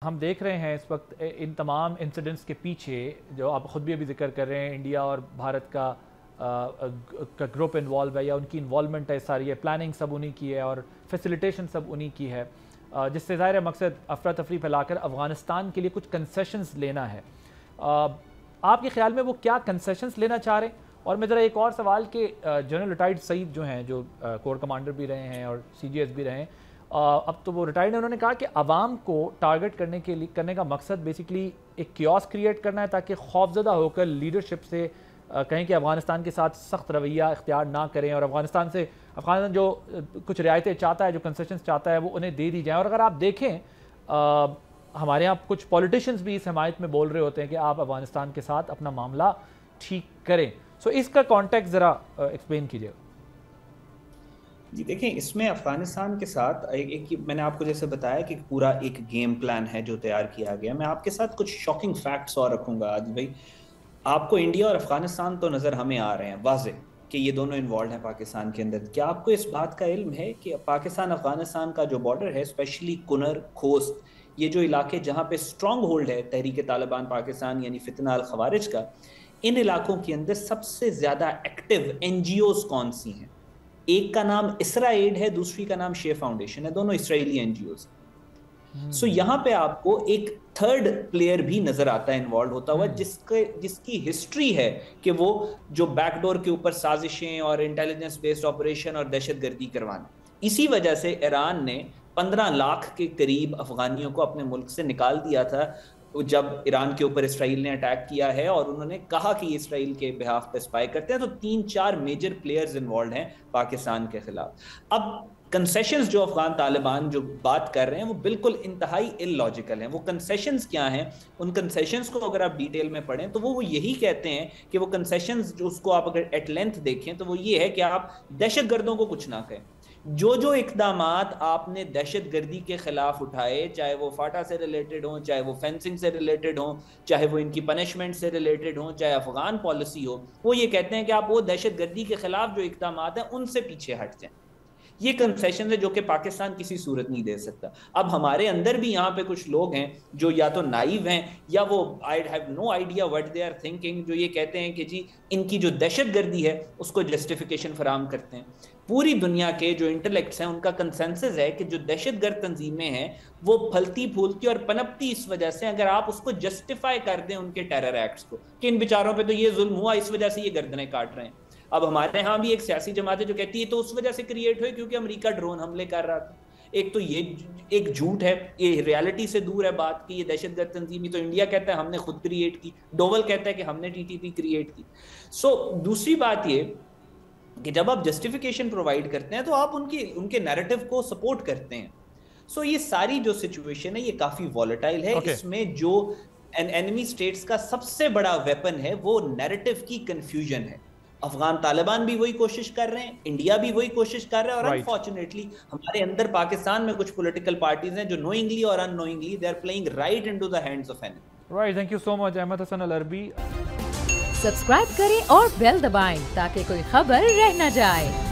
हम देख रहे हैं इस वक्त इन तमाम इंसिडेंट्स के पीछे, जो आप ख़ुद भी अभी जिक्र कर रहे हैं, इंडिया और भारत का ग्रुप इन्वॉल्व है या उनकी इन्वॉल्वमेंट है सारी है, प्लानिंग सब उन्हीं की है और फैसिलिटेशन सब उन्हीं की है, जिससे ज़ाहिर मकसद अफरा तफरी फैलाकर अफ़गानिस्तान के लिए कुछ कंसेशंस लेना है। आपके ख्याल में वो क्या कंसेशंस लेना चाह रहे हैं? और मैं ज़रा एक और सवाल के जनरल रिटायर्ड सईद जो हैं, जो कोर कमांडर भी रहे हैं और CGS भी रहे हैं, अब तो वो रिटायर्ड हैं, उन्होंने कहा कि आवाम को टारगेट करने का मकसद बेसिकली एक क्योस क्रिएट करना है ताकि खौफजदा होकर लीडरशिप से कहें कि अफ़गानिस्तान के साथ सख्त रवैया इख्तियार ना करें और अफ़गानिस्तान जो कुछ रियायतें चाहता है, जो कंसेशंस चाहता है, वो उन्हें दे दी जाएँ। और अगर आप देखें हमारे यहाँ कुछ पॉलिटिशियंस भी इस हमायत में बोल रहे होते हैं कि आप अफ़गानिस्तान के साथ अपना मामला ठीक करें। सो इसका कॉन्टेक्स्ट ज़रा एक्सप्लेन कीजिएगा। जी देखें, इसमें अफगानिस्तान के साथ एक मैंने आपको जैसे बताया कि पूरा एक गेम प्लान है जो तैयार किया गया। मैं आपके साथ कुछ शॉकिंग फैक्ट्स और रखूंगा आज भाई। आपको इंडिया और अफगानिस्तान तो नज़र हमें आ रहे हैं वाज़े कि ये दोनों इन्वॉल्व हैं पाकिस्तान के अंदर। क्या आपको इस बात का इल्म है कि पाकिस्तान अफगानिस्तान का जो बॉर्डर है, स्पेशली कुनर, खोस्त, ये जो इलाके जहाँ पे स्ट्रॉन्ग होल्ड है तहरीक तालिबान पाकिस्तान यानी फितना अल खवारिज का, इन इलाकों के अंदर सबसे ज़्यादा एक्टिव NGOs कौन सी हैं? एक का नाम इसरा एड है, दूसरी का नाम शेर फाउंडेशन है, दोनों इसराइली NGOs। सो यहाँ पे आपको एक थर्ड प्लेयर भी नजर आता है इन्वॉल्व होता हुआ, जिसकी हिस्ट्री है कि वो जो बैकडोर के ऊपर साजिशें और इंटेलिजेंस बेस्ड ऑपरेशन और दहशतगर्दी करवाना। इसी वजह से ईरान ने 15 लाख के करीब अफगानियों को अपने मुल्क से निकाल दिया था जब ईरान के ऊपर इसराइल ने अटैक किया है, और उन्होंने कहा कि इसराइल के बिहाफ पे स्पाई करते हैं। तो 3-4 मेजर प्लेयर्स इन्वॉल्व हैं पाकिस्तान के खिलाफ। अब कंसेशंस जो अफगान तालिबान जो बात कर रहे हैं वो बिल्कुल इंतहाई इलॉजिकल हैं। वो कंसेशंस क्या हैं? उन कंसेशंस को अगर आप डिटेल में पढ़ें तो वो यही कहते हैं कि वो कंसेशंस जो उसको आप अगर एट लेंथ देखें तो वो ये है कि आप दहशतगर्दों को कुछ ना कहें। जो इकदामात आपने दहशतगर्दी के खिलाफ उठाए, चाहे वो फाटा से रिलेटेड हो, चाहे वो फेंसिंग से रिलेटेड हो, चाहे वो इनकी पनिशमेंट से रिलेटेड हो, चाहे अफगान पॉलिसी हो, वो ये कहते हैं कि आप वो दहशतगर्दी के खिलाफ जो इकदामात हैं उनसे पीछे हट जाएं। ये कंसेशन है जो कि पाकिस्तान किसी सूरत नहीं दे सकता। अब हमारे अंदर भी यहाँ पे कुछ लोग हैं जो या तो नाइव हैं या वो I have no idea what they are thinking, जो ये कहते हैं कि जी इनकी जो दहशतगर्दी है उसको जस्टिफिकेशन फराहम करते हैं। पूरी दुनिया के जो इंटेलेक्ट्स हैं उनका कंसेंसस है कि जो दहशतगर्द तंजीमें हैं वो फलती फूलती और पनपती इस वजह से, अगर आप उसको जस्टिफाई कर दें उनके टेरर एक्ट्स को कि इन बेचारों पे तो ये जुल्म हुआ, इस वजह से ये गर्दनें काट रहे हैं। अब हमारे यहाँ भी एक सियासी जमात है जो कहती है तो उस वजह से क्रिएट हुई क्योंकि अमेरिका ड्रोन हमले कर रहा था। एक तो ये एक झूठ है, ये रियलिटी से दूर है बात की। ये दहशतगर्द तंजीमी तो इंडिया कहता है हमने खुद क्रिएट की, डोवल कहता है कि हमने TTP क्रिएट की। सो दूसरी बात ये कि जब आप जस्टिफिकेशन प्रोवाइड करते हैं तो आप उनके नैरेटिव को सपोर्ट करते हैं। सो ये सारी जो सिचुएशन है ये काफी वॉलेटाइल है। इसमें जो एनिमी स्टेट्स का सबसे बड़ा वेपन है वो नैरेटिव की कंफ्यूजन है। अफगान तालिबान भी वही कोशिश कर रहे हैं, इंडिया भी वही कोशिश कर रहा है, और अनफॉर्चुनेटली हमारे अंदर पाकिस्तान में कुछ पॉलिटिकल पार्टीज हैं जो नोइंगली और unknowingly they are playing right into the hands of enemy. Right, thank you so much Ahmad Hasan Al Arabi. Subscribe करें और बेल दबाएं ताकि कोई खबर रह न जाए।